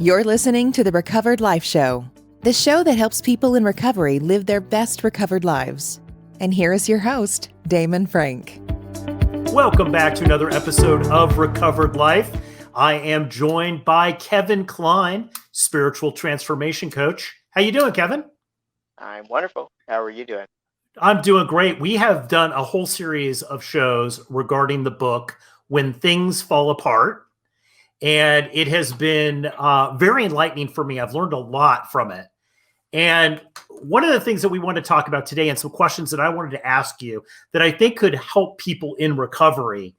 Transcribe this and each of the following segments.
You're listening to the Recovered Life Show, the show that helps people in recovery live their best recovered lives. And here is your host, Damon Frank. Welcome back to another episode of Recovered Life. I am joined by Kevin Kline, spiritual transformation coach. How you doing, Kevin? I'm wonderful. How are you doing? I'm doing great. We have done a whole series of shows regarding the book, When Things Fall Apart. And it has been very enlightening for me. I've learned a lot from it. And one of the things that we want to talk about today and some questions that I wanted to ask you that I think could help people in recovery.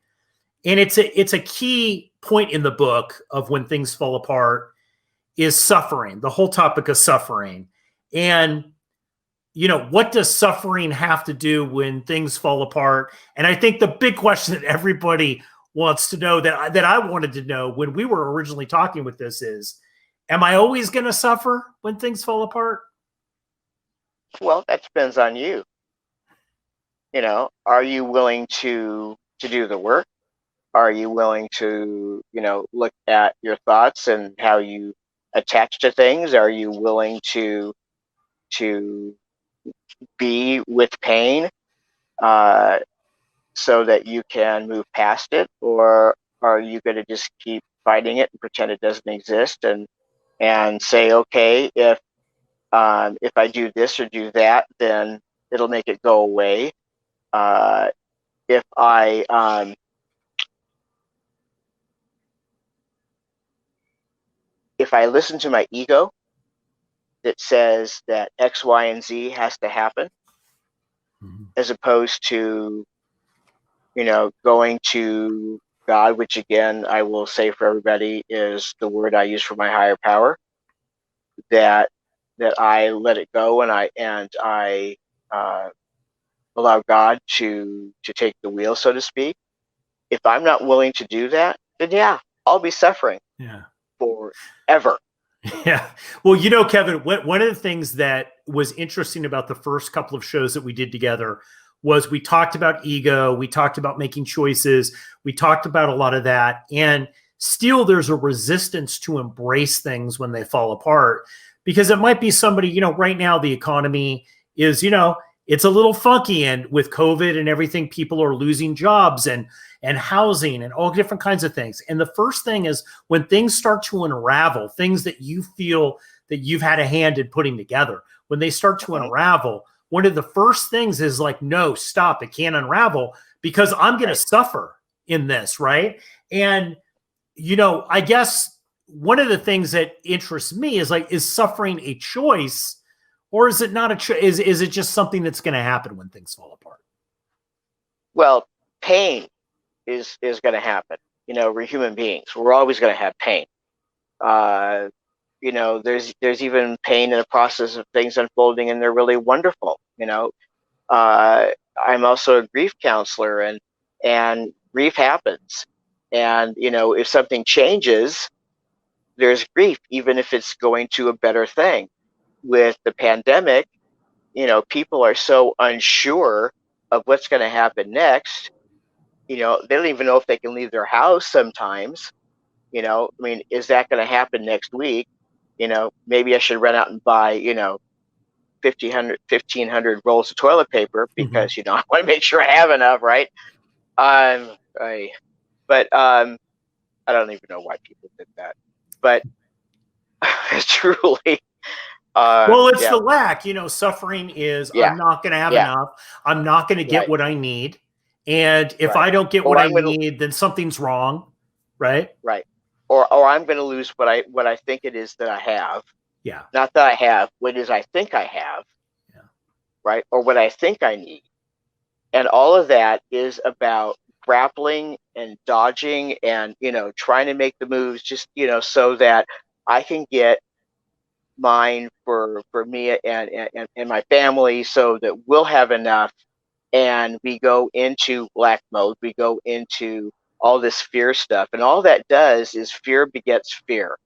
And it's a key point in the book of When Things Fall Apart is suffering, the whole topic of suffering. And, you know, what does suffering have to do when things fall apart? And I think the big question that everybody wants to know, that I wanted to know when we were originally talking with this is, am I always going to suffer when things fall apart? Well, that depends on you. You know, are you willing to do the work? Are you willing to, look at your thoughts and how you attach to things? Are you willing to be with pain so that you can move past it? Or are you going to just keep fighting it and pretend it doesn't exist and say, okay, if I do this or do that, then it'll make it go away. If I listen to my ego that says that X, Y, and Z has to happen, as opposed to, going to God, which again, I will say for everybody is the word I use for my higher power, that I let it go and I allow God to take the wheel, so to speak. If I'm not willing to do that, then yeah, I'll be suffering forever. Yeah. Well, Kevin, one of the things that was interesting about the first couple of shows that we did together was we talked about ego, we talked about making choices, we talked about a lot of that. And still there's a resistance to embrace things when they fall apart, because it might be somebody, right now the economy is, it's a little funky, and with COVID and everything, people are losing jobs and housing and all different kinds of things. And the first thing is when things start to unravel, things that you feel that you've had a hand in putting together, when they start to unravel, one of the first things is like, no, stop, it can't unravel because I'm going to suffer in this, right? And, I guess one of the things that interests me is like, is suffering a choice, or is it not a choice? Is it just something that's going to happen when things fall apart? Well, pain is going to happen. We're human beings. We're always going to have pain. There's even pain in the process of things unfolding, and they're really wonderful. I'm also a grief counselor, and grief happens. And, if something changes, there's grief, even if it's going to a better thing. With the pandemic, people are so unsure of what's going to happen next. They don't even know if they can leave their house sometimes. Is that going to happen next week? Maybe I should run out and buy, 1,500 rolls of toilet paper because, I want to make sure I have enough, right? But I don't even know why people did that. But truly, it's the lack. Suffering is I'm not going to have enough. I'm not going to get what I need, and if I don't get what I need, then something's wrong, right? Right. Or I'm going to lose what I think it is that I have. Yeah. Not that I have. What it is I think I have. Yeah. Right. Or what I think I need, and all of that is about grappling and dodging and trying to make the moves just so that I can get mine for me and my family, so that we'll have enough, and we go into black mode, we go into all this fear stuff, and all that does is fear begets fear,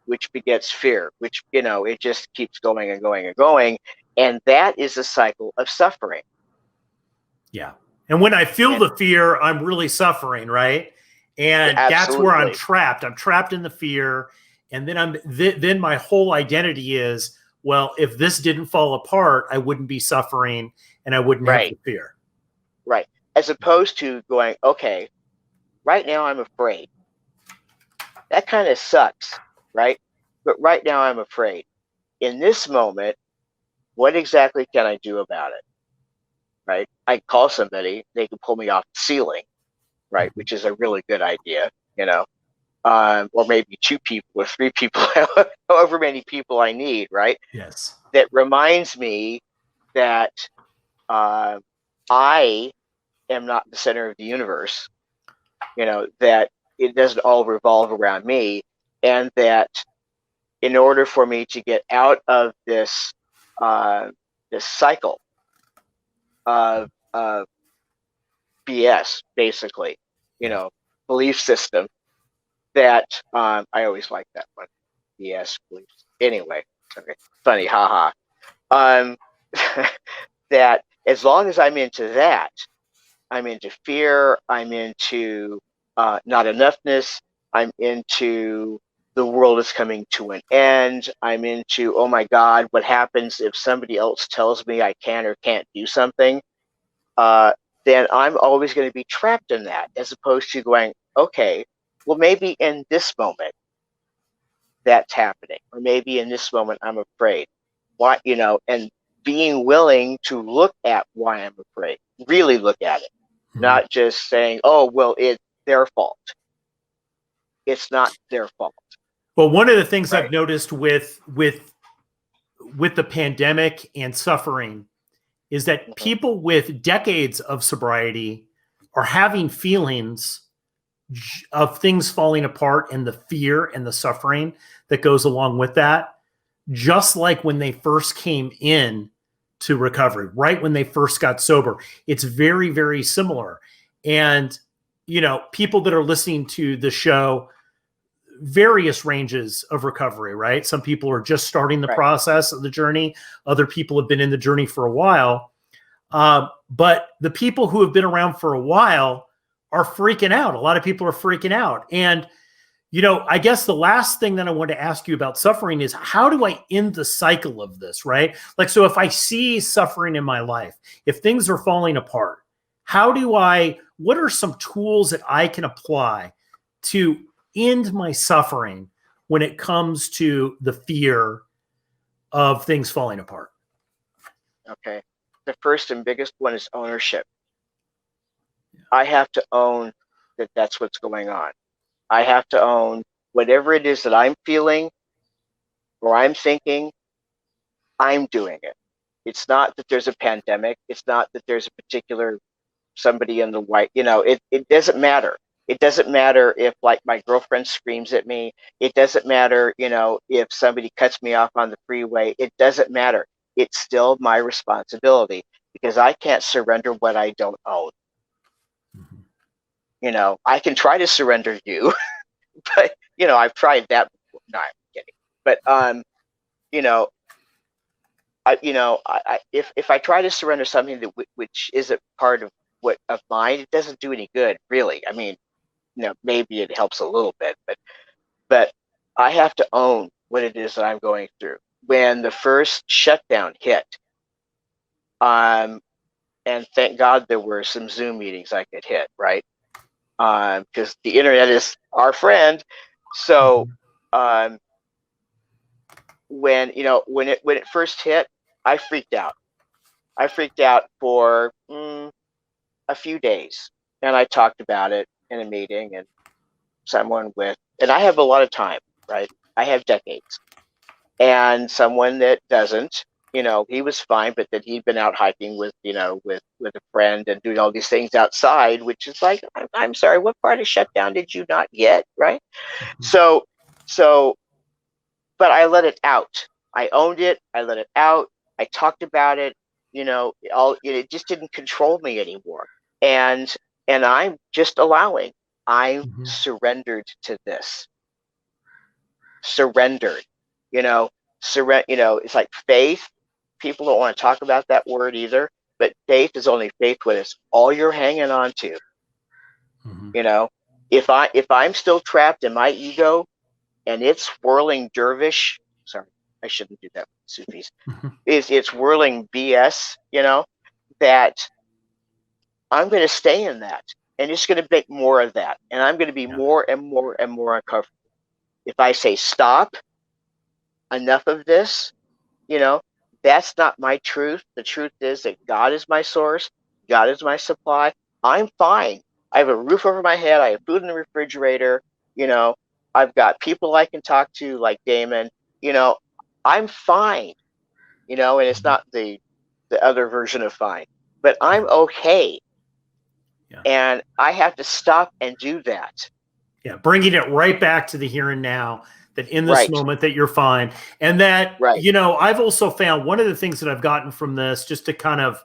which begets fear, which it just keeps going and going and going, and that is a cycle of suffering. Yeah. And when I feel the fear, I'm really suffering, right? And that's where I'm Absolutely. trapped. I'm trapped in the fear. And then then my whole identity is, well, if this didn't fall apart, I wouldn't be suffering and I wouldn't have Right. the fear. Right. As opposed to going, okay, right now I'm afraid. That kind of sucks, right? But right now I'm afraid. In this moment, what exactly can I do about it? Right? I call somebody, they can pull me off the ceiling, right? Which is a really good idea, or maybe 2 people or 3 people, however many people I need, right? Yes. That reminds me that I am not the center of the universe, that it doesn't all revolve around me, and that in order for me to get out of this cycle of BS, basically, belief system, that I always like that one, BS beliefs. Anyway, okay, funny, haha. Um, that as long as I'm into that, I'm into fear, I'm into not enoughness, I'm into the world is coming to an end, I'm into, oh my God, what happens if somebody else tells me I can or can't do something? Then I'm always going to be trapped in that, as opposed to going, okay, well, maybe in this moment that's happening, or maybe in this moment I'm afraid. Why, and being willing to look at why I'm afraid, really look at it, not just saying, oh, well, it's their fault. It's not their fault. Well, one of the things Right. I've noticed with the pandemic and suffering is that people with decades of sobriety are having feelings of things falling apart and the fear and the suffering that goes along with that, just like when they first came in to recovery, right when they first got sober. It's very, very similar. And, people that are listening to the show, various ranges of recovery, right? Some people are just starting the Right. process of the journey. Other people have been in the journey for a while. But the people who have been around for a while are freaking out. A lot of people are freaking out. And, I guess the last thing that I want to ask you about suffering is, how do I end the cycle of this, right? Like, so if I see suffering in my life, if things are falling apart, what are some tools that I can apply to end my suffering when it comes to the fear of things falling apart? Okay. The first and biggest one is ownership. I have to own that that's what's going on. I have to own whatever it is that I'm feeling or I'm thinking, I'm doing it. It's not that there's a pandemic. It's not that there's a particular somebody in the white, it doesn't matter. It doesn't matter if, like, my girlfriend screams at me. It doesn't matter, if somebody cuts me off on the freeway. It doesn't matter. It's still my responsibility, because I can't surrender what I don't own. I can try to surrender you, but, I've tried that before. No, I'm kidding. But, if I try to surrender something that which isn't part of mine, it doesn't do any good, really. I mean, maybe it helps a little bit, but I have to own what it is that I'm going through. When the first shutdown hit, and thank God there were some Zoom meetings I could hit, right? Because the internet is our friend. So, when it first hit, I freaked out. I freaked out for a few days, and I talked about it in a meeting, and and I have a lot of time, right? I have decades, and someone that doesn't, he was fine, but that he'd been out hiking with a friend and doing all these things outside, which is like, I'm sorry, what part of shutdown did you not get, right? So, but I let it out. I owned it. I let it out. I talked about it. It just didn't control me anymore. And I'm just allowing. I surrendered to this. Surrendered. It's like faith. People don't want to talk about that word either, but faith is only faith when it's all you're hanging on to. If I'm still trapped in my ego and it's whirling dervish, sorry, I shouldn't do that with Sufis. It's whirling BS, that I'm going to stay in that, and it's going to make more of that, and I'm going to be more and more and more uncomfortable. If I say stop, enough of this, that's not my truth. The truth is that God is my source. God is my supply. I'm fine. I have a roof over my head. I have food in the refrigerator. I've got people I can talk to like Damon. I'm fine. And it's not the other version of fine, but I'm okay. Yeah. And I have to stop and do that. Yeah, bringing it right back to the here and now, that in this moment that you're fine. And that, I've also found one of the things that I've gotten from this, just to kind of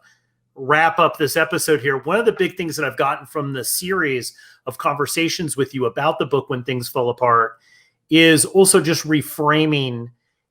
wrap up this episode here, one of the big things that I've gotten from this series of conversations with you about the book When Things Fall Apart is also just reframing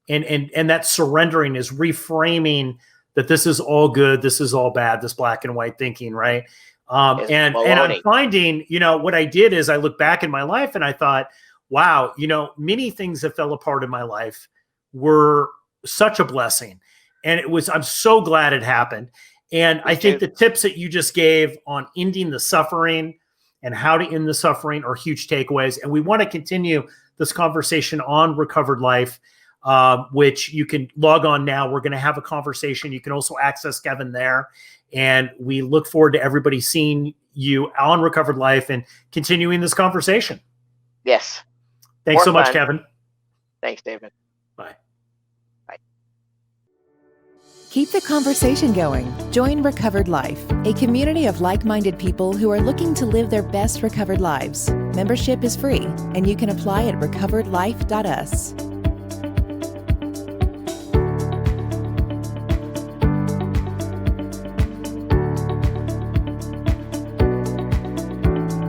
and that surrendering is reframing that this is all good, this is all bad, this black and white thinking, right? And I'm finding, what I did is I look back in my life and I thought, wow, many things that fell apart in my life were such a blessing. And I'm so glad it happened. And I think the tips that you just gave on ending the suffering and how to end the suffering are huge takeaways. And we want to continue this conversation on Recovered Life, which you can log on now. We're going to have a conversation. You can also access Kevin there. And we look forward to everybody seeing you on Recovered Life and continuing this conversation. Yes. Thanks so much, Kevin. Thanks, David. Bye. Bye. Keep the conversation going. Join Recovered Life, a community of like-minded people who are looking to live their best recovered lives. Membership is free, and you can apply at recoveredlife.us.